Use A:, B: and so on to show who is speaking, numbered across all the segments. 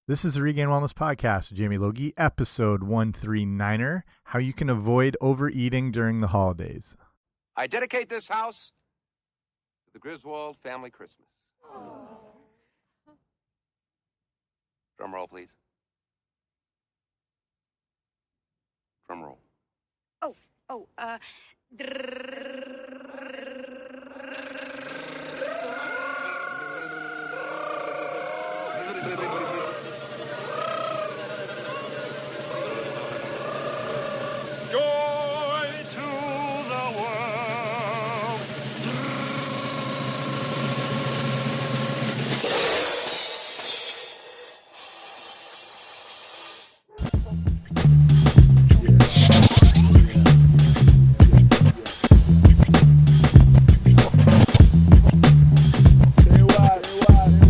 A: This is the Regained Wellness Podcast with Jamie Logie, episode 139er, how you can avoid overeating during the holidays.
B: I dedicate this house to the Griswold family Christmas. Drum roll, please. Drum roll. Joy to the world.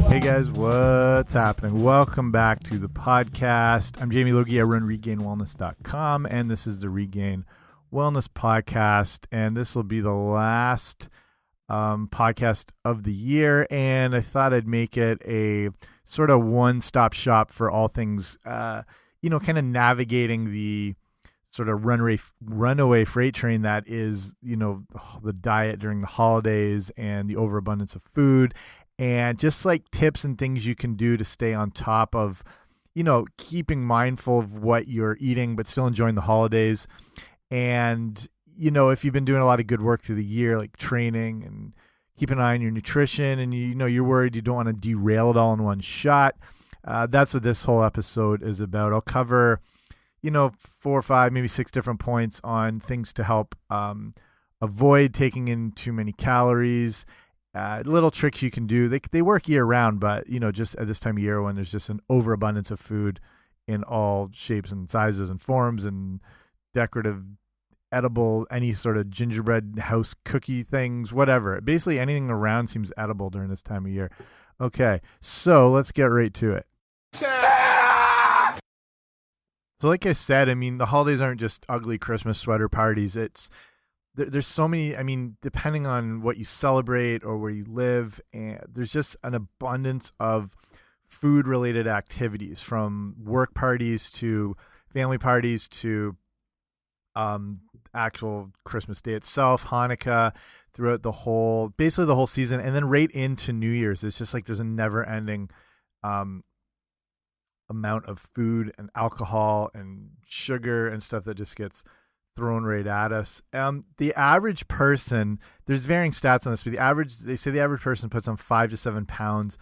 A: Hey guys, what's happening? Welcome back to the podcast. I'm Jamie Logie. I run regainedwellness.com, and this is the Regain Wellness Podcast, and this will be the last podcast of the year, and I thought I'd make it a sort of one-stop shop for all things, kind of navigating the sort of runaway freight train that is, the diet during the holidays and the overabundance of food, and just like tips and things you can do to stay on top of, keeping mindful of what you're eating, but still enjoying the holidays. And, if you've been doing a lot of good work through the year, like training and keep an eye on your nutrition, and you're worried you don't want to derail it all in one shot, that's what this whole episode is about. I'll cover 4 or 5, maybe 6 different points on things to help avoid taking in too many calories, little tricks you can do. They work year round, but just at this time of year when there's just an overabundance of food in all shapes and sizes and forms and decorative, edible, any sort of gingerbread house cookie things, whatever. Basically anything around seems edible during this time of year. Okay, so let's get right to it. So like I said, the holidays aren't just ugly Christmas sweater parties. There's so many, depending on what you celebrate or where you live, and there's just an abundance of food-related activities, from work parties to family parties to actual Christmas Day itself, Hanukkah, throughout basically the whole season, and then right into New Year's. It's just like there's a never-ending amount of food and alcohol and sugar and stuff that just gets thrown right at us. The average person, there's varying stats on this, but they say the average person puts on 5 to 7 pounds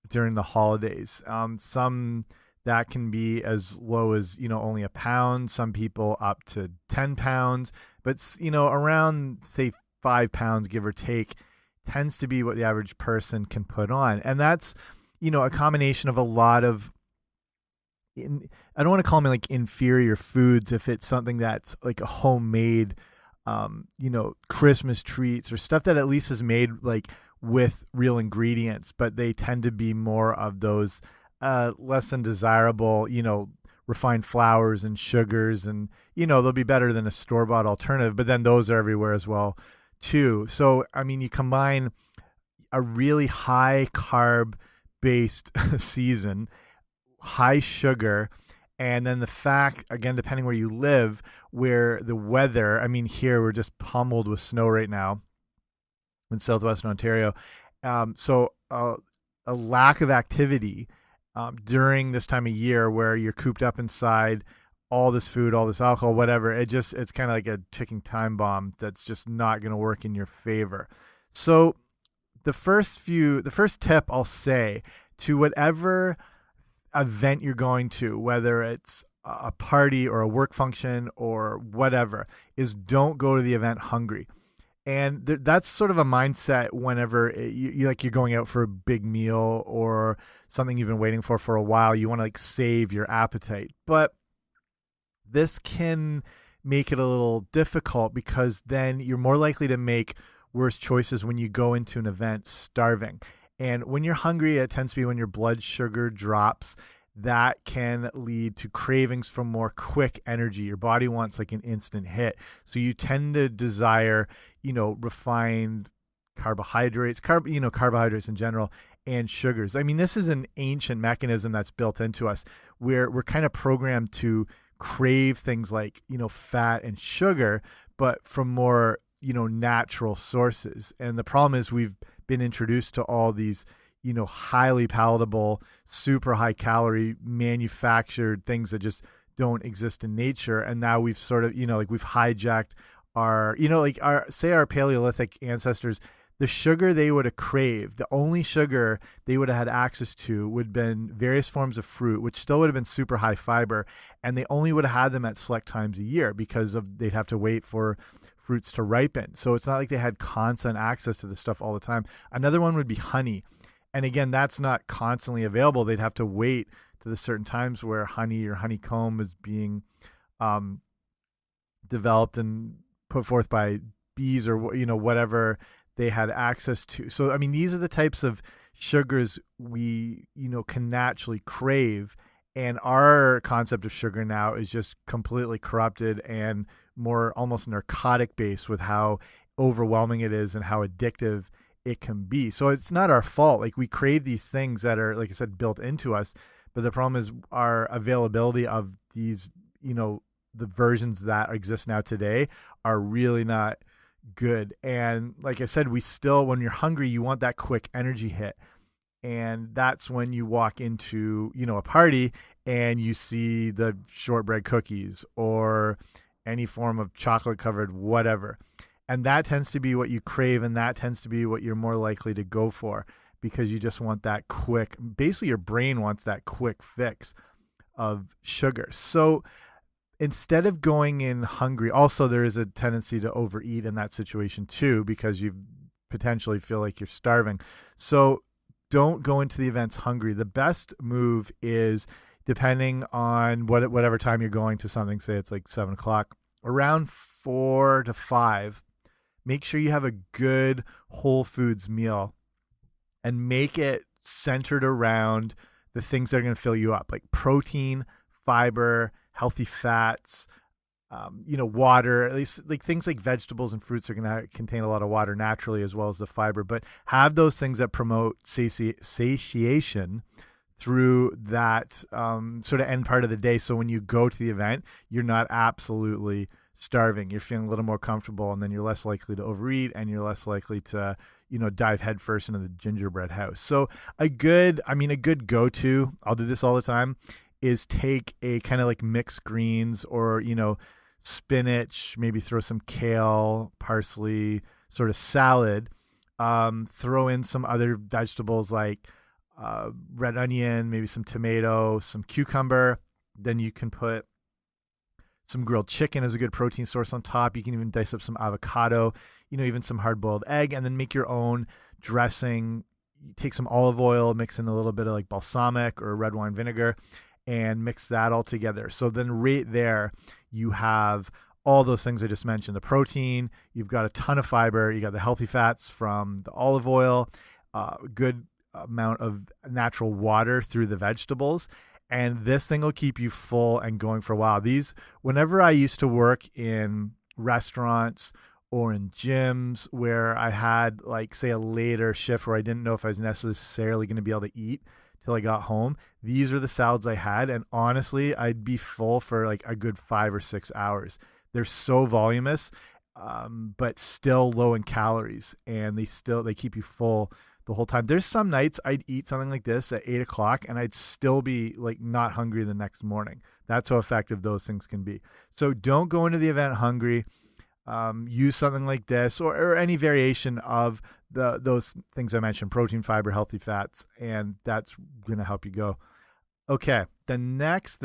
A: during the holidays. Some that can be as low as, only a pound, some people up to 10 pounds, but around say 5 pounds, give or take, tends to be what the average person can put on. And that's, a combination of a lot of, I don't want to call them like inferior foods if it's something that's like a homemade, Christmas treats or stuff that at least is made like with real ingredients, but they tend to be more of those less than desirable, refined flours and sugars, and they'll be better than a store-bought alternative, but then those are everywhere as well too. So you combine a really high carb based season, high sugar, and then the fact, again, depending where you live, where the weather, here we're just pummeled with snow right now in southwestern Ontario. So a lack of activity during this time of year where you're cooped up inside, all this food, all this alcohol, whatever, it's kind of like a ticking time bomb that's just not going to work in your favor. So the first tip I'll say to whatever event you're going to, whether it's a party or a work function or whatever, is don't go to the event hungry. And that's sort of a mindset whenever you're going out for a big meal or something you've been waiting for a while. You want to save your appetite, but this can make it a little difficult because then you're more likely to make worse choices when you go into an event starving. And when you're hungry, it tends to be when your blood sugar drops. That can lead to cravings for more quick energy. Your body wants like an instant hit. So you tend to desire, refined carbohydrates, carbohydrates in general, and sugars. I mean, this is an ancient mechanism that's built into us where we're kind of programmed to crave things like, fat and sugar, but from more, natural sources. And the problem is we've been introduced to all these, highly palatable, super high calorie manufactured things that just don't exist in nature. And now we've sort of, like we've hijacked our, like our Paleolithic ancestors, the sugar they would have craved, the only sugar they would have had access to would have been various forms of fruit, which still would have been super high fiber. And they only would have had them at select times a year because they'd have to wait for fruits to ripen. So it's not like they had constant access to this stuff all the time. Another one would be honey. And again, that's not constantly available. They'd have to wait to the certain times where honey or honeycomb is being developed and put forth by bees or, whatever they had access to. So, I mean, these are the types of sugars we, can naturally crave. And our concept of sugar now is just completely corrupted and more almost narcotic based with how overwhelming it is and how addictive it can be. So it's not our fault. Like, we crave these things that are, like I said, built into us. But the problem is our availability of these, the versions that exist now today are really not good. And like I said, we still, when you're hungry, you want that quick energy hit. And that's when you walk into, a party and you see the shortbread cookies or any form of chocolate covered whatever. And that tends to be what you crave, and that tends to be what you're more likely to go for because you just want that quick, basically your brain wants that quick fix of sugar. So instead of going in hungry, also there is a tendency to overeat in that situation too because you potentially feel like you're starving. So don't go into the events hungry. The best move is, depending on whatever time you're going to something, say it's like 7 o'clock, around 4 to 5, make sure you have a good whole foods meal and make it centered around the things that are going to fill you up, like protein, fiber, healthy fats, water. At least like things like vegetables and fruits are going to contain a lot of water naturally, as well as the fiber, but have those things that promote satiation through that sort of end part of the day. So when you go to the event, you're not absolutely starving. You're feeling a little more comfortable, and then you're less likely to overeat, and you're less likely to, dive headfirst into the gingerbread house. So a good go-to, I'll do this all the time, is take a kind of like mixed greens or, spinach, maybe throw some kale, parsley, sort of salad, throw in some other vegetables like red onion, maybe some tomato, some cucumber. Then you can put some grilled chicken as a good protein source on top. You can even dice up some avocado, even some hard-boiled egg, and then make your own dressing. Take some olive oil, mix in a little bit of like balsamic or red wine vinegar, and mix that all together. So then right there, you have all those things I just mentioned. The protein, you've got a ton of fiber, you got the healthy fats from the olive oil, good amount of natural water through the vegetables. And this thing will keep you full and going for a while. Whenever I used to work in restaurants or in gyms where I had, like, say, a later shift where I didn't know if I was necessarily going to be able to eat till I got home, these are the salads I had. And honestly, I'd be full for like a good 5 or 6 hours. They're so voluminous, but still low in calories. And they keep you full the whole time. There's some nights I'd eat something like this at 8 o'clock and I'd still be like not hungry the next morning. That's how effective those things can be. So don't go into the event hungry. Use something like this or any variation of those things I mentioned: protein, fiber, healthy fats, and that's going to help you go. Okay, the next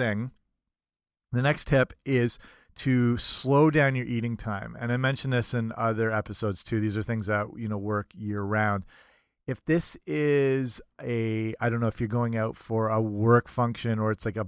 A: tip is to slow down your eating time. And I mentioned this in other episodes too. These are things that, work year round. If this is I don't know if you're going out for a work function or it's like a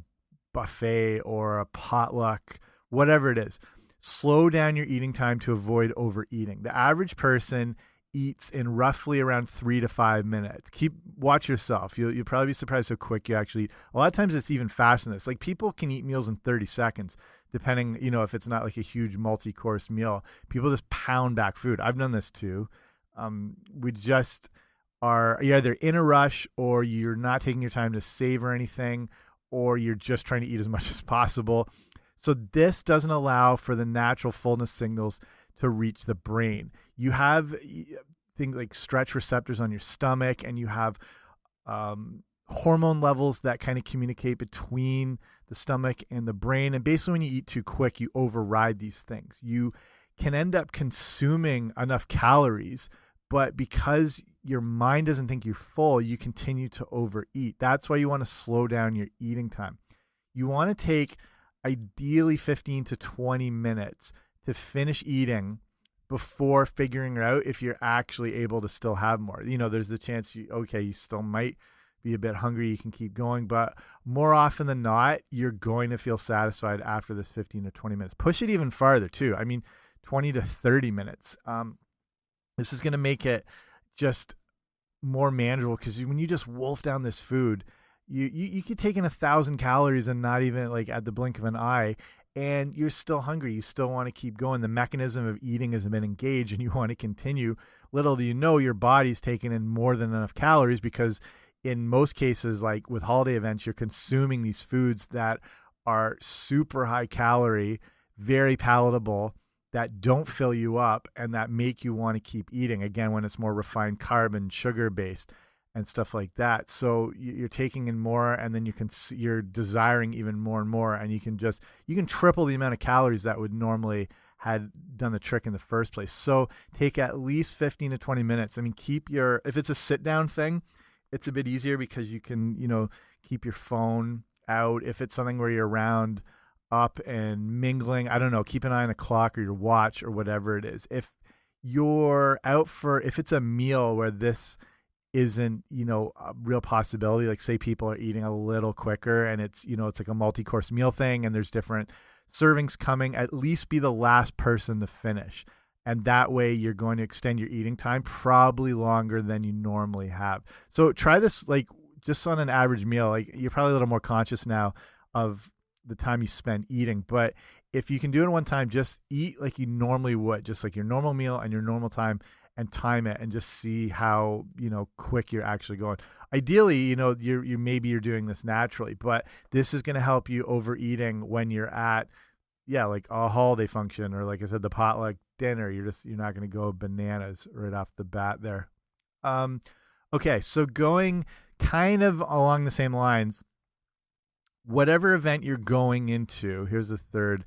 A: buffet or a potluck, whatever it is, slow down your eating time to avoid overeating. The average person eats in roughly around 3 to 5 minutes. Watch yourself. You'll probably be surprised how quick you actually eat. A lot of times it's even faster than this. Like, people can eat meals in 30 seconds, depending, if it's not like a huge multi-course meal. People just pound back food. I've done this too. We just you're either in a rush, or you're not taking your time to savor anything, or you're just trying to eat as much as possible. So this doesn't allow for the natural fullness signals to reach the brain. You have things like stretch receptors on your stomach, and you have hormone levels that kind of communicate between the stomach and the brain. And basically, when you eat too quick, you override these things. You can end up consuming enough calories, but because your mind doesn't think you're full, you continue to overeat. That's why you want to slow down your eating time. You want to take ideally 15 to 20 minutes to finish eating before figuring out if you're actually able to still have more. There's the chance you still might be a bit hungry, you can keep going, but more often than not, you're going to feel satisfied after this 15 to 20 minutes. Push it even farther too. 20 to 30 minutes. This is going to make it just more manageable, because when you just wolf down this food, you could take in 1,000 calories and not even like at the blink of an eye, and you're still hungry. You still want to keep going. The mechanism of eating has been engaged, and you want to continue. Little do you know, your body's taking in more than enough calories, because in most cases, like with holiday events, you're consuming these foods that are super high calorie, very palatable, that don't fill you up, and that make you want to keep eating. Again, when it's more refined carb and sugar based and stuff like that. So you're taking in more, and then you're desiring even more and more, and you can triple the amount of calories that would normally had done the trick in the first place. So take at least 15 to 20 minutes. If it's a sit down thing, it's a bit easier because you can, keep your phone out. If it's something where you're around, up and mingling, I don't know, keep an eye on the clock or your watch or whatever it is. If it's a meal where this isn't, a real possibility, like say people are eating a little quicker and it's like a multi-course meal thing and there's different servings coming, at least be the last person to finish. And that way you're going to extend your eating time probably longer than you normally have. So try this, like just on an average meal. Like you're probably a little more conscious now of the time you spend eating, but if you can do it one time, just eat like you normally would, just like your normal meal and your normal time, and time it and just see how, quick you're actually going. Ideally, you're doing this naturally, but this is going to help you overeating when you're at, like a holiday function, or like I said, the potluck dinner. You're not going to go bananas right off the bat there. Okay. So going kind of along the same lines, whatever event you're going into, here's the third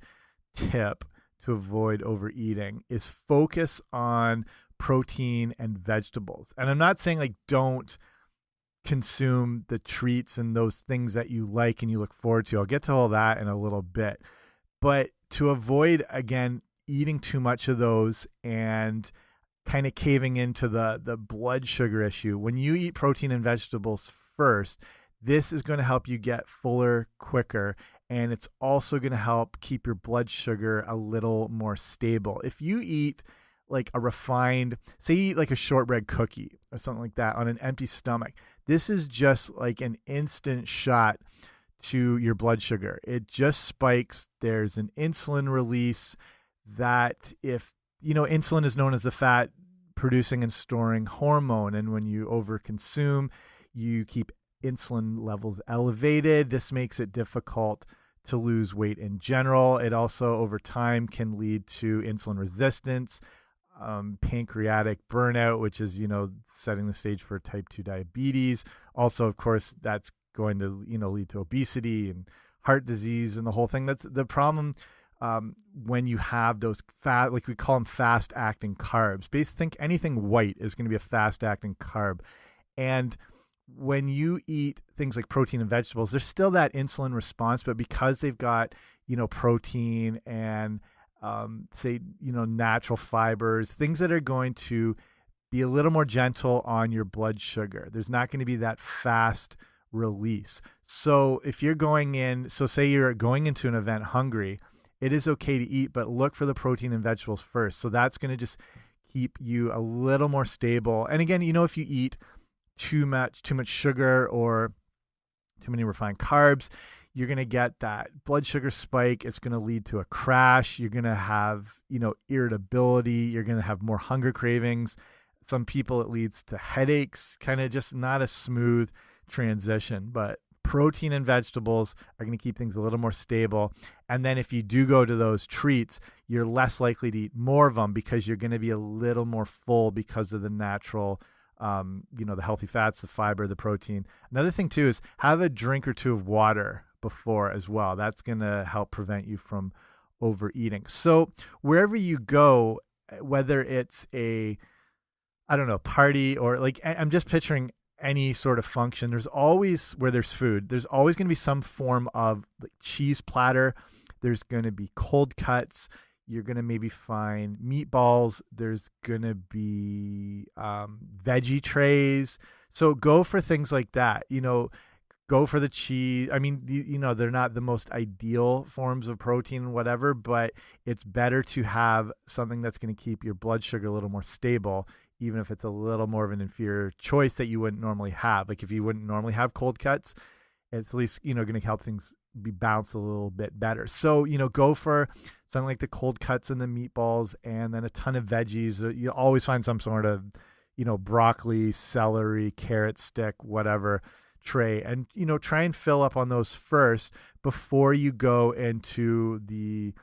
A: tip to avoid overeating, is focus on protein and vegetables. And I'm not saying like don't consume the treats and those things that you like and you look forward to. I'll get to all that in a little bit. But to avoid, again, eating too much of those and kind of caving into the blood sugar issue, when you eat protein and vegetables first, this is going to help you get fuller quicker, and it's also going to help keep your blood sugar a little more stable. If you eat like a refined, say you eat like a shortbread cookie or something like that on an empty stomach, this is just like an instant shot to your blood sugar. It just spikes. There's an insulin release that, if insulin is known as the fat producing and storing hormone, and when you overconsume, you keep insulin levels elevated. This makes it difficult to lose weight in general. It also over time can lead to insulin resistance, pancreatic burnout, which is, setting the stage for type 2 diabetes. Also, of course, that's going to, lead to obesity and heart disease and the whole thing. That's the problem when you have those fat, like we call them fast acting carbs. Basically, think anything white is going to be a fast acting carb. And when you eat things like protein and vegetables, there's still that insulin response, but because they've got, protein and say, natural fibers, things that are going to be a little more gentle on your blood sugar. There's not going to be that fast release. So if you're say you're going into an event hungry, it is okay to eat, but look for the protein and vegetables first. So that's going to just keep you a little more stable. And again, if you eat too much sugar or too many refined carbs, you're going to get that blood sugar spike. It's going to lead to a crash. You're going to have, irritability. You're going to have more hunger cravings, some people it leads to headaches, kind of just not a smooth transition. But protein and vegetables are going to keep things a little more stable. And then if you do go to those treats, you're less likely to eat more of them because you're going to be a little more full because of the natural, the healthy fats, the fiber, the protein. Another thing too is have a drink or two of water before as well. That's going to help prevent you from overeating. So wherever you go, whether it's party or like, I'm just picturing any sort of function, there's always, where there's food, there's always going to be some form of like cheese platter. There's going to be cold cuts. You're going to maybe find meatballs. There's going to be veggie trays. So go for things like that. Go for the cheese. I mean, they're not the most ideal forms of protein and whatever, but it's better to have something that's going to keep your blood sugar a little more stable, even if it's a little more of an inferior choice that you wouldn't normally have. Like if you wouldn't normally have cold cuts, it's at least, going to help things be balanced a little bit better. So, go for something like the cold cuts and the meatballs and then a ton of veggies. You always find some sort of, broccoli, celery, carrot stick, whatever tray, and try and fill up on those first before you go into the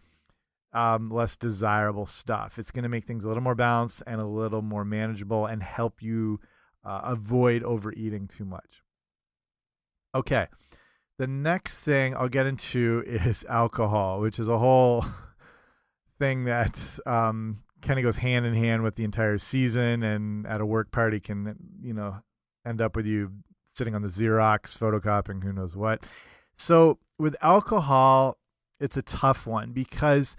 A: less desirable stuff. It's going to make things a little more balanced and a little more manageable and help you avoid overeating too much. Okay, the next thing I'll get into is alcohol, which is a whole thing that kind of goes hand in hand with the entire season, and at a work party can end up with you sitting on the Xerox, photocopying, who knows what. So with alcohol, it's a tough one because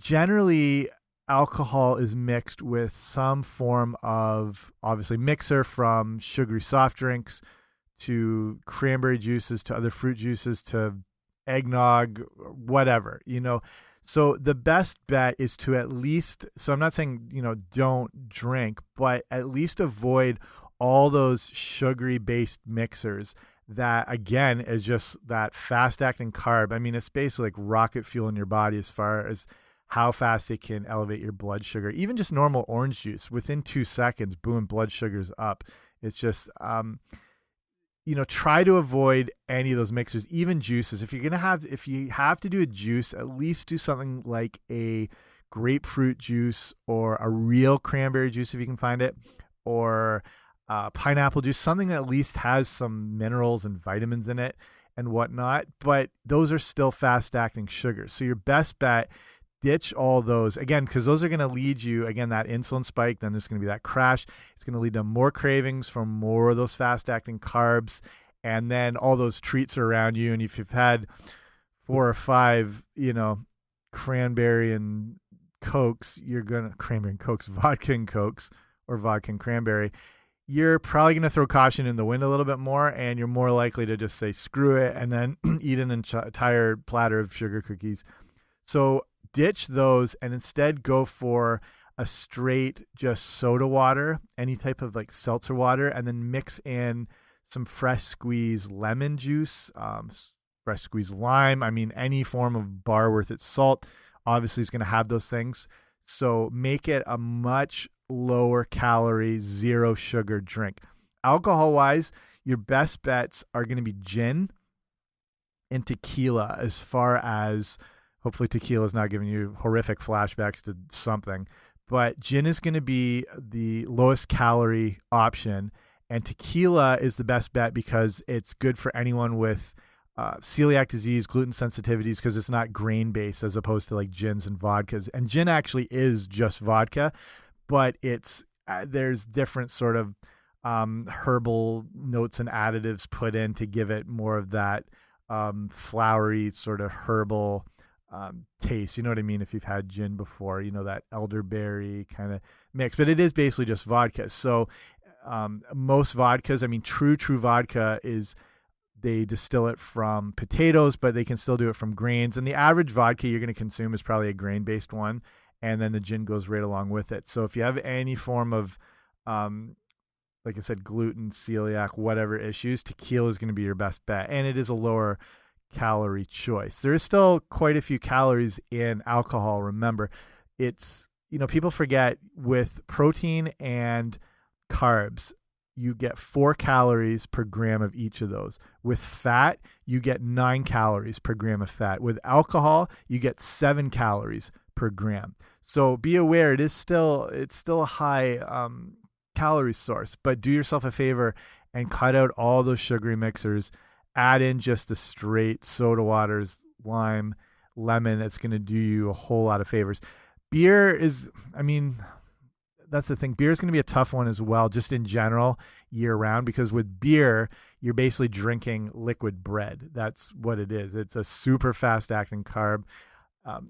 A: generally alcohol is mixed with some form of, obviously, mixer, from sugary soft drinks to cranberry juices to other fruit juices to eggnog, whatever, So the best bet is to at least, so I'm not saying, don't drink, but at least avoid all those sugary based mixers that, again, is just that fast acting carb. I mean, it's basically like rocket fuel in your body as far as how fast it can elevate your blood sugar. Even just normal orange juice, within 2 seconds, boom, blood sugar's up. It's just, try to avoid any of those mixers, even juices. If you have to do a juice, at least do something like a grapefruit juice or a real cranberry juice if you can find it, or pineapple juice, something that at least has some minerals and vitamins in it and whatnot. But those are still fast acting sugars. So your best bet, ditch all those, again, because those are going to lead you, again, that insulin spike, then there's going to be that crash. It's going to lead to more cravings for more of those fast acting carbs, and then all those treats are around you. And if you've had 4 or 5, cranberry and Cokes, vodka and Cokes, or vodka and cranberry, you're probably going to throw caution in the wind a little bit more, and you're more likely to just say screw it and then eat an entire platter of sugar cookies. So ditch those and instead go for a straight just soda water, any type of like seltzer water, and then mix in some fresh squeezed lemon juice, fresh squeezed lime. I mean, any form of bar worth its salt obviously is going to have those things. So make it a much lower calorie, zero sugar drink. Alcohol wise, your best bets are going to be gin and tequila, as far as, hopefully tequila is not giving you horrific flashbacks to something, but gin is going to be the lowest calorie option, and tequila is the best bet because it's good for anyone with celiac disease, gluten sensitivities, because it's not grain based as opposed to like gins and vodkas. And gin actually is just vodka, but it's there's different sort of herbal notes and additives put in to give it more of that flowery sort of herbal taste. You know what I mean? If you've had gin before, that elderberry kind of mix, but it is basically just vodka. So most vodkas, I mean, true vodka is, they distill it from potatoes, but they can still do it from grains. And the average vodka you're going to consume is probably a grain-based one, and then the gin goes right along with it. So if you have any form of, like I said, gluten, celiac, whatever issues, tequila is going to be your best bet, and it is a lower calorie choice. There is still quite a few calories in alcohol. Remember, it's people forget with protein and carbs, you get 4 calories per gram of each of those. With fat, you get 9 calories per gram of fat. With alcohol, you get 7 calories per gram. So be aware, it's still a high calorie source, but do yourself a favor and cut out all those sugary mixers. Add in just the straight soda waters, lime, lemon. That's going to do you a whole lot of favors. Beer is, that's the thing. Beer is going to be a tough one as well, just in general, year round, because with beer, you're basically drinking liquid bread. That's what it is. It's a super fast acting carb.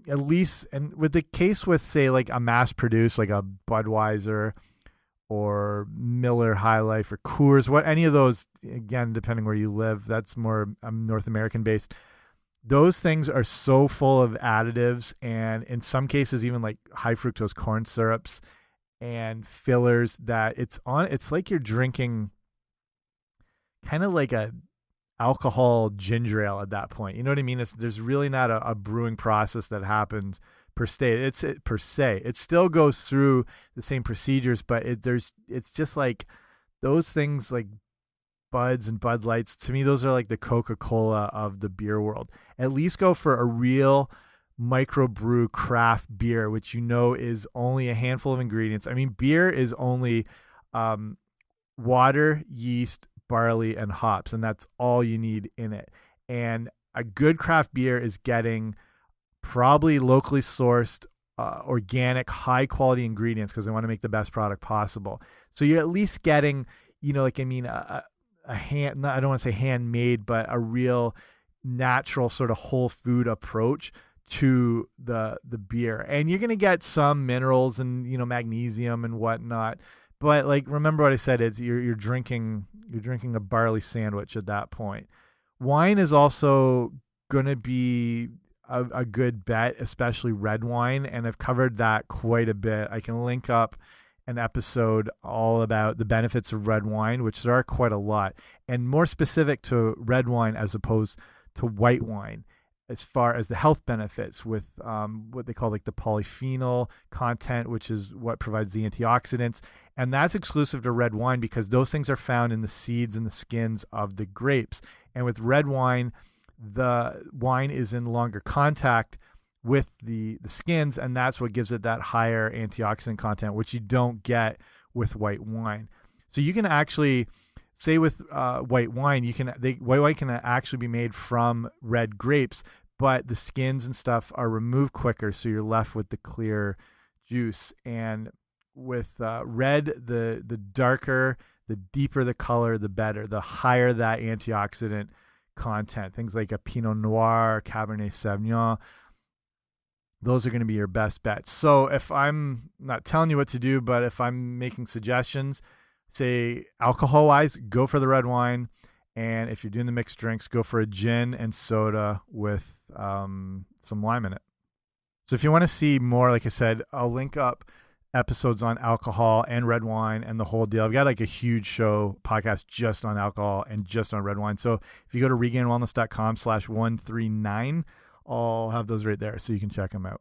A: At least, and with the case with, say, like a mass produced, like a Budweiser or Miller High Life or Coors, any of those, again, depending where you live, that's more North American based. Those things are so full of additives, and in some cases, even like high fructose corn syrups and fillers, that it's like you're drinking kind of like a alcohol ginger ale at that point. You know what I mean? There's really not a brewing process that happens per se. It still goes through the same procedures, but it's just like those things, like Buds and Bud Lights. To me, those are like the Coca-Cola of the beer world. At least go for a real microbrew craft beer, which is only a handful of ingredients. Beer is only water, yeast, barley, and hops, and that's all you need in it. And a good craft beer is getting probably locally sourced, organic, high quality ingredients, because they want to make the best product possible. So you're at least getting, a hand, I don't want to say handmade, but a real natural sort of whole food approach to the beer. And you're going to get some minerals and, magnesium and whatnot. But like, remember what I said, you're drinking a barley sandwich at that point. Wine is also going to be a good bet, especially red wine. And I've covered that quite a bit. I can link up an episode all about the benefits of red wine, which there are quite a lot, and more specific to red wine as opposed to white wine, as far as the health benefits with what they call like the polyphenol content, which is what provides the antioxidants. And that's exclusive to red wine because those things are found in the seeds and the skins of the grapes. And with red wine, the wine is in longer contact with the skins, and that's what gives it that higher antioxidant content, which you don't get with white wine. So you can actually say with white wine, white wine can actually be made from red grapes, but the skins and stuff are removed quicker, so you're left with the clear juice. And with red, the darker, the deeper the color, the better, the higher that antioxidant content. Things like a Pinot Noir, Cabernet Sauvignon, those are going to be your best bets. So if I'm not telling you what to do, but if I'm making suggestions, say alcohol-wise, go for the red wine. And if you're doing the mixed drinks, go for a gin and soda with some lime in it. So if you want to see more, like I said, I'll link up episodes on alcohol and red wine and the whole deal. I've got like a huge podcast just on alcohol and just on red wine. So if you go to regainedwellness.com/139, I'll have those right there so you can check them out.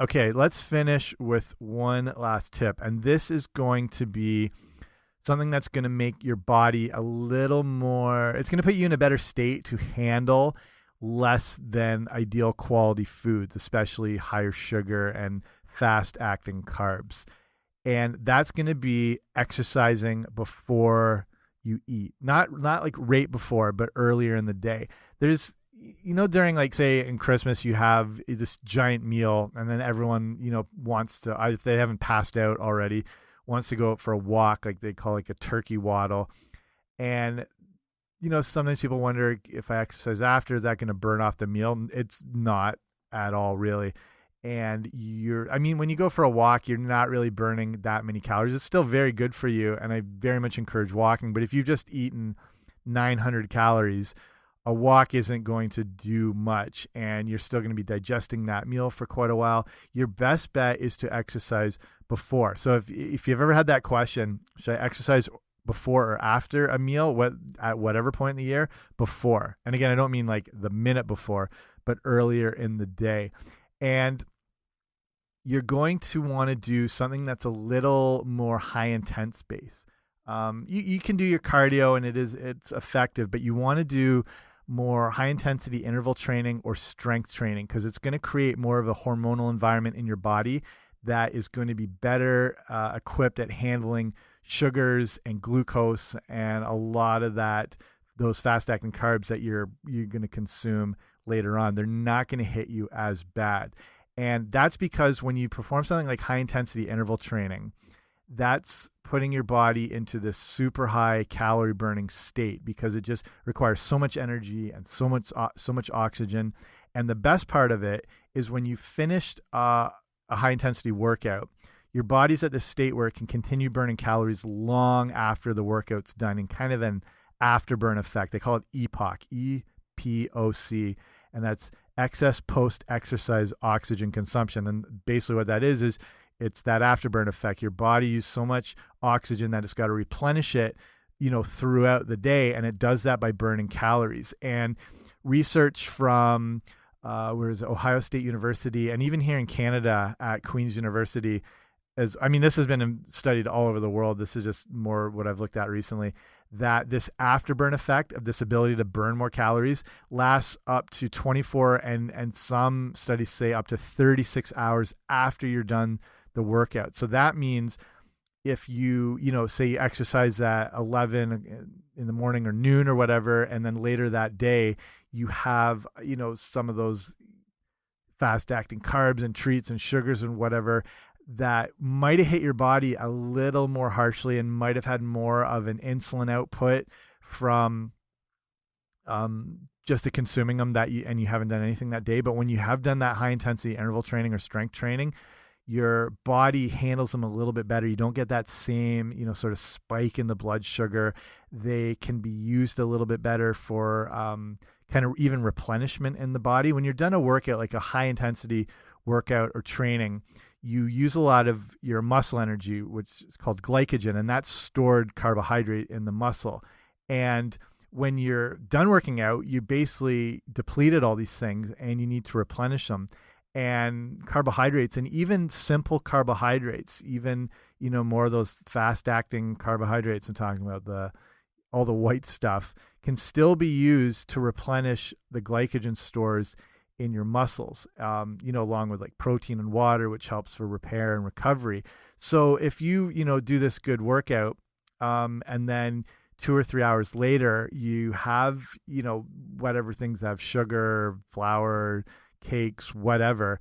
A: Okay, let's finish with one last tip. And this is going to be something that's going to make your body a little more, it's going to put you in a better state to handle less than ideal quality foods, especially higher sugar and fast acting carbs. And that's going to be exercising before you eat. Not like right before, but earlier in the day. There's, during like, say in Christmas, you have this giant meal and then everyone, wants to, if they haven't passed out already, wants to go out for a walk, like they call like a turkey waddle. And, sometimes people wonder, if I exercise after, is that going to burn off the meal? It's not at all, really. And when you go for a walk, you're not really burning that many calories. It's still very good for you. And I very much encourage walking. But if you've just eaten 900 calories, a walk isn't going to do much, and you're still going to be digesting that meal for quite a while. Your best bet is to exercise before. So if you've ever had that question, should I exercise before or after a meal, at whatever point in the year? Before. And again, I don't mean like the minute before, but earlier in the day. And you're going to want to do something that's a little more high intense base. You can do your cardio and it's effective, but you want to do more high intensity interval training or strength training because it's going to create more of a hormonal environment in your body that is going to be better equipped at handling sugars and glucose and a lot of those fast acting carbs that you're going to consume later on. They're not going to hit you as bad. And that's because when you perform something like high intensity interval training, that's putting your body into this super high calorie burning state because it just requires so much energy and so much oxygen. And the best part of it is when you finished a high intensity workout, your body's at this state where it can continue burning calories long after the workout's done in kind of an afterburn effect. They call it EPOC, EPOC, and that's excess post-exercise oxygen consumption. And basically what that is it's that afterburn effect. Your body uses so much oxygen that it's got to replenish it, throughout the day, and it does that by burning calories. And research from Ohio State University, and even here in Canada at Queen's University, this has been studied all over the world. This is just more what I've looked at recently, that this afterburn effect of this ability to burn more calories lasts up to 24 and some studies say up to 36 hours after you're done the workout. So that means if you say you exercise at 11 in the morning or noon or whatever, and then later that day you have, some of those fast acting carbs and treats and sugars and whatever that might have hit your body a little more harshly and might have had more of an insulin output from just the consuming them and you haven't done anything that day. But when you have done that high intensity interval training or strength training, your body handles them a little bit better. You don't get that same, sort of spike in the blood sugar. They can be used a little bit better for kind of even replenishment in the body. When you're done a workout, like a high intensity workout or training, you use a lot of your muscle energy, which is called glycogen, and that's stored carbohydrate in the muscle. And when you're done working out, you basically depleted all these things and you need to replenish them. And carbohydrates, and even simple carbohydrates, even more of those fast acting carbohydrates, I'm talking about all the white stuff, can still be used to replenish the glycogen stores in your muscles, along with like protein and water, which helps for repair and recovery. So if you do this good workout, and then 2 or 3 hours later you have whatever things have sugar, flour, cakes, whatever,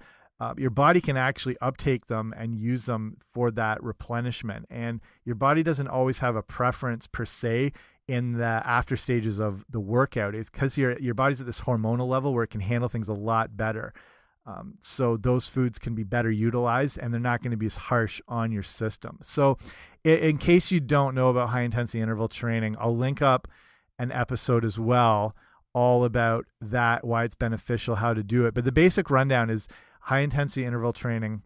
A: your body can actually uptake them and use them for that replenishment. And your body doesn't always have a preference per se in the after stages of the workout. It's because your body's at this hormonal level where it can handle things a lot better. So those foods can be better utilized and they're not going to be as harsh on your system. So in case you don't know about high intensity interval training, I'll link up an episode as well all about that, why it's beneficial, how to do it. But the basic rundown is high intensity interval training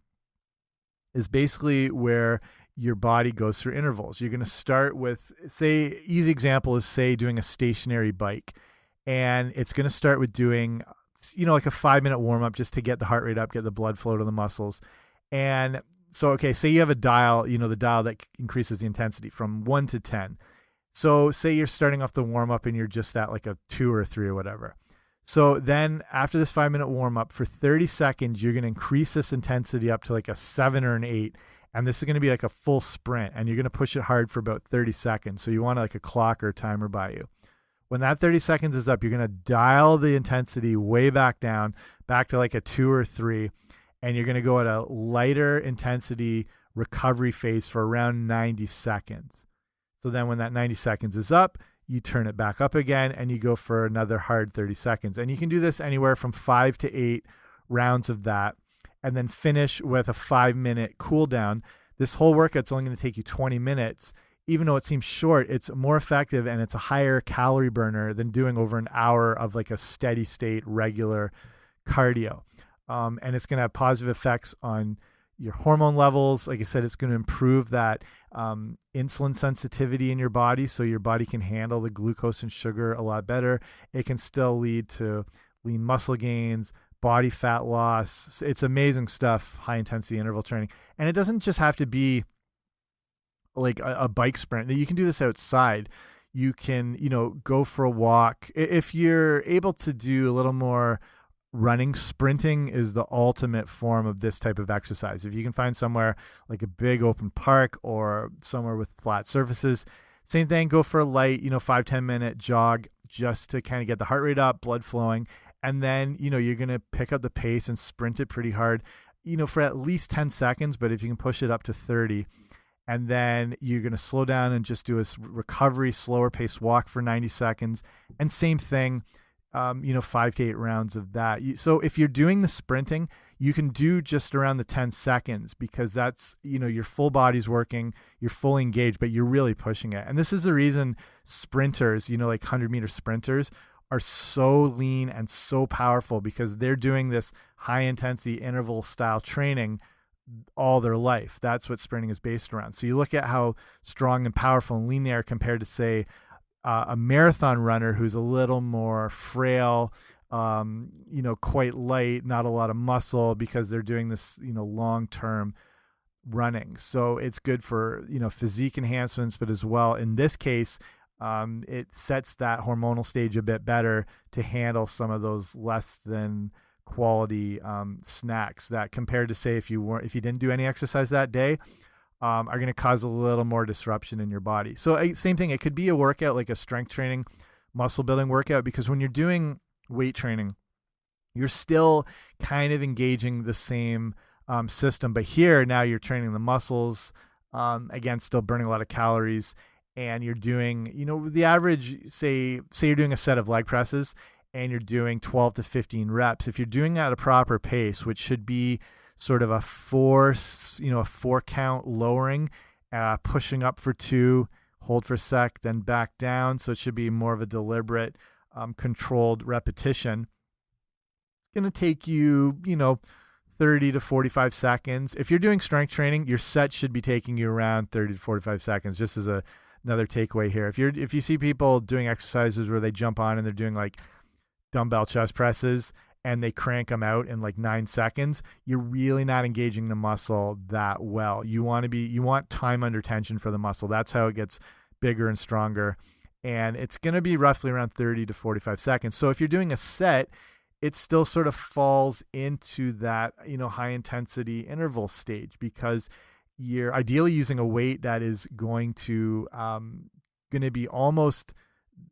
A: is basically where your body goes through intervals. You're going to start with, say, easy example is doing a stationary bike. And it's going to start with doing, like a 5-minute warm up just to get the heart rate up, get the blood flow to the muscles. And so, okay, say you have a dial, the dial that increases the intensity from 1 to 10. So say you're starting off the warm up and you're just at like a 2 or 3 or whatever. So then after this 5-minute warm up for 30 seconds, you're going to increase this intensity up to like a 7 or an 8. And this is going to be like a full sprint and you're going to push it hard for about 30 seconds. So you want like a clock or a timer by you. When that 30 seconds is up, you're going to dial the intensity way back down, back to like a 2 or 3. And you're going to go at a lighter intensity recovery phase for around 90 seconds. So then when that 90 seconds is up, you turn it back up again and you go for another hard 30 seconds. And you can do this anywhere from 5 to 8 rounds of that and then finish with a 5-minute cool down. This whole workout's only going to take you 20 minutes. Even though it seems short, it's more effective and it's a higher calorie burner than doing over an hour of like a steady state regular cardio. And it's going to have positive effects on your hormone levels. Like I said, it's going to improve that insulin sensitivity in your body so your body can handle the glucose and sugar a lot better. It can still lead to lean muscle gains, body fat loss. It's amazing stuff, high intensity interval training. And it doesn't just have to be like a bike sprint. You can do this outside. You can, go for a walk. If you're able to do a little more running, sprinting is the ultimate form of this type of exercise. If you can find somewhere like a big open park or somewhere with flat surfaces, same thing, go for a light, 5-10 minute jog just to kind of get the heart rate up, blood flowing. And then, you're going to pick up the pace and sprint it pretty hard, for at least 10 seconds. But if you can push it up to 30, and then you're going to slow down and just do a recovery, slower pace walk for 90 seconds. And same thing, 5 to 8 rounds of that. So if you're doing the sprinting, you can do just around the 10 seconds because that's, your full body's working, you're fully engaged, but you're really pushing it. And this is the reason sprinters, like 100-meter sprinters are so lean and so powerful because they're doing this high intensity interval style training all their life. That's what sprinting is based around. So you look at how strong and powerful and lean they are compared to, say, a marathon runner who's a little more frail, quite light, not a lot of muscle because they're doing this, long-term running. So it's good for, physique enhancements, but as well, in this case, it sets that hormonal stage a bit better to handle some of those less than quality snacks that, compared to, say, if you didn't do any exercise that day, are going to cause a little more disruption in your body. So same thing, it could be a workout like a strength training, muscle building workout, because when you're doing weight training, you're still kind of engaging the same system, but here now you're training the muscles, again, still burning a lot of calories, and you're doing, the average, say you're doing a set of leg presses and you're doing 12 to 15 reps. If you're doing that at a proper pace, which should be sort of a 4 count lowering, pushing up for 2, hold for a sec, then back down. So it should be more of a deliberate, controlled repetition. It's going to take you, 30 to 45 seconds. If you're doing strength training, your set should be taking you around 30 to 45 seconds, just as another takeaway here. If you see people doing exercises where they jump on and they're doing like dumbbell chest presses and they crank them out in like 9 seconds, you're really not engaging the muscle that well. You want time under tension for the muscle. That's how it gets bigger and stronger. And it's going to be roughly around 30 to 45 seconds. So if you're doing a set, it still sort of falls into that, high intensity interval stage, because you're ideally using a weight that is going to be almost,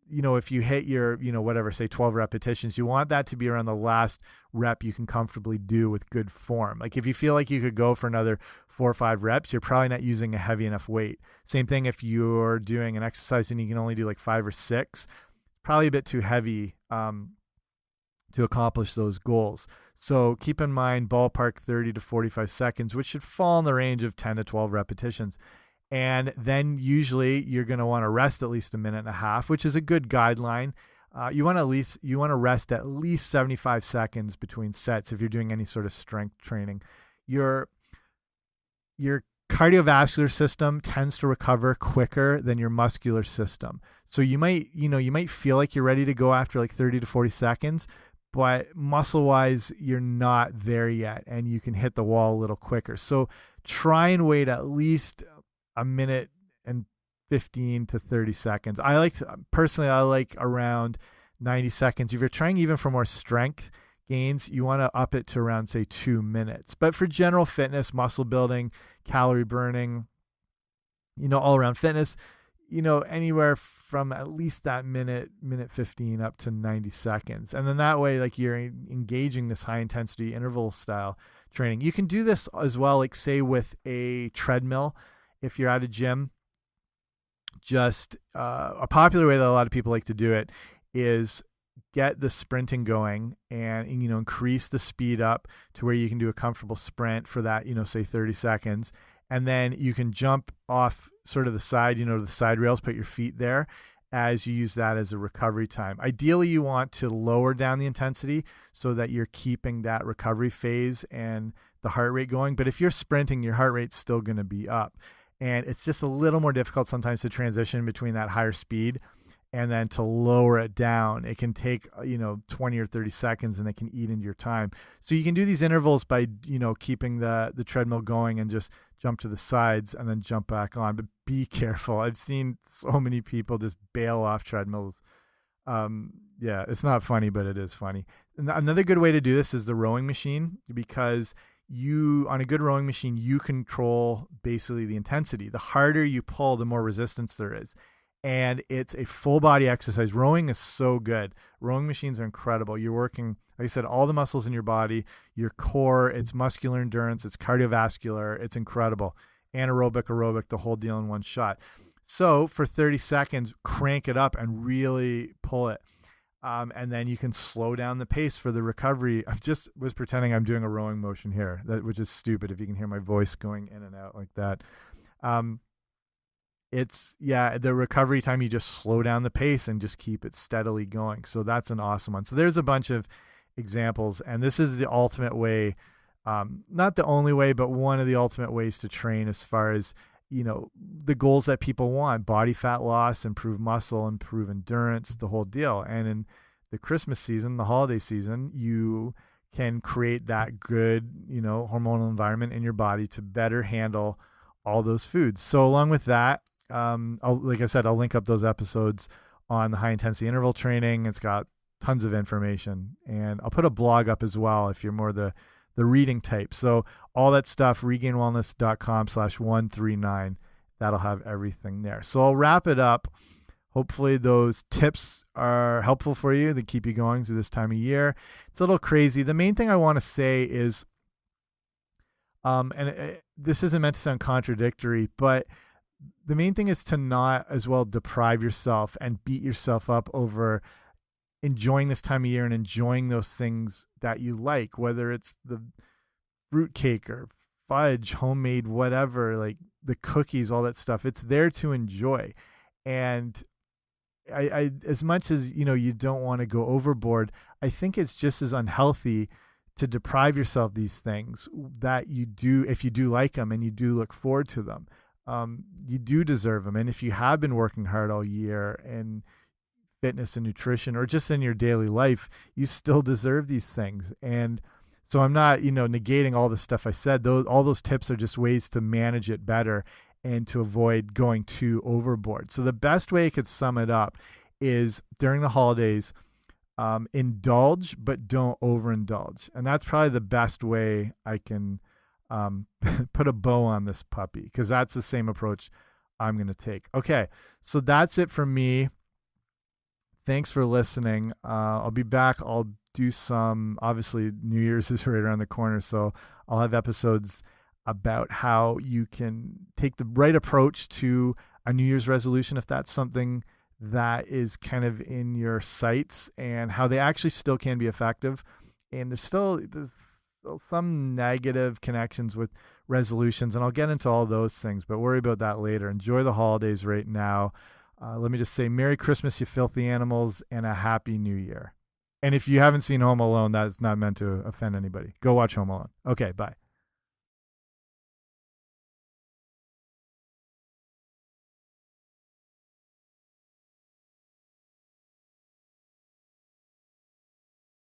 A: if you hit your, whatever, say 12 repetitions, you want that to be around the last rep you can comfortably do with good form. Like if you feel like you could go for another 4 or 5 reps, you're probably not using a heavy enough weight. Same thing if you're doing an exercise and you can only do like 5 or 6, probably a bit too heavy to accomplish those goals. So keep in mind ballpark 30 to 45 seconds, which should fall in the range of 10 to 12 repetitions. And then usually you're going to want to rest at least a minute and a half, which is a good guideline. You want to rest at least 75 seconds between sets if you're doing any sort of strength training. Your cardiovascular system tends to recover quicker than your muscular system. So you might feel like you're ready to go after like 30 to 40 seconds, but muscle-wise, you're not there yet, and you can hit the wall a little quicker. So try and wait at least a minute and 15 to 30 seconds. I like around 90 seconds. If you're trying even for more strength gains, you want to up it to around, say, 2 minutes. But for general fitness, muscle building, calorie burning, all around fitness, anywhere from at least that minute 15 up to 90 seconds. And then that way, like, you're engaging this high intensity interval style training. You can do this as well, like say with a treadmill. If you're at a gym, just a popular way that a lot of people like to do it is get the sprinting going and increase the speed up to where you can do a comfortable sprint for that, say 30 seconds. And then you can jump off sort of the side, the side rails, put your feet there as you use that as a recovery time. Ideally, you want to lower down the intensity so that you're keeping that recovery phase and the heart rate going. But if you're sprinting, your heart rate's still going to be up. And it's just a little more difficult sometimes to transition between that higher speed and then to lower it down, it can take, 20 or 30 seconds, and it can eat into your time. So you can do these intervals by, keeping the treadmill going and just jump to the sides and then jump back on. But be careful. I've seen so many people just bail off treadmills. Yeah, it's not funny, but it is funny. Another good way to do this is the rowing machine, because on a good rowing machine, you control basically the intensity. The harder you pull, the more resistance there is. And it's a full body exercise. Rowing is so good. Rowing machines are incredible. You're working, like I said, all the muscles in your body, your core, it's muscular endurance, it's cardiovascular, it's incredible. Anaerobic, aerobic, the whole deal in one shot. So for 30 seconds, crank it up and really pull it. And then you can slow down the pace for the recovery. I just was pretending I'm doing a rowing motion here, which is stupid if you can hear my voice going in and out like that. The recovery time, you just slow down the pace and just keep it steadily going. So that's an awesome one. So there's a bunch of examples, and this is the ultimate way, not the only way, but one of the ultimate ways to train as far as, the goals that people want: body fat loss, improve muscle, improve endurance, the whole deal. And in the Christmas season, the holiday season, you can create that good, hormonal environment in your body to better handle all those foods. So along with that, like I said, I'll link up those episodes on the high intensity interval training. It's got tons of information, and I'll put a blog up as well if you're more the reading type. So all that stuff, regainedwellness.com/139, that'll have everything there. So I'll wrap it up. Hopefully those tips are helpful for you to keep you going through this time of year. It's a little crazy. The main thing I want to say is, this isn't meant to sound contradictory, but the main thing is to not as well deprive yourself and beat yourself up over enjoying this time of year and enjoying those things that you like, whether it's the fruit cake or fudge, homemade, whatever, like the cookies, all that stuff. It's there to enjoy. And I as much as, you don't want to go overboard, I think it's just as unhealthy to deprive yourself these things that you do, if you do like them and you do look forward to them. You do deserve them. And if you have been working hard all year in fitness and nutrition, or just in your daily life, you still deserve these things. And so I'm not, negating all the stuff I said. All those tips are just ways to manage it better and to avoid going too overboard. So the best way I could sum it up is, during the holidays, indulge, but don't overindulge. And that's probably the best way I can put a bow on this puppy, because that's the same approach I'm going to take. Okay, so that's it from me. Thanks for listening. I'll be back. I'll do some, obviously New Year's is right around the corner, so I'll have episodes about how you can take the right approach to a New Year's resolution, if that's something that is kind of in your sights, and how they actually still can be effective. And there's still some negative connections with resolutions, and I'll get into all those things, but worry about that later. Enjoy the holidays right now. Let me just say Merry Christmas, you filthy animals, and a Happy New Year. And if you haven't seen Home Alone, that's not meant to offend anybody. Go watch Home Alone. Okay, bye.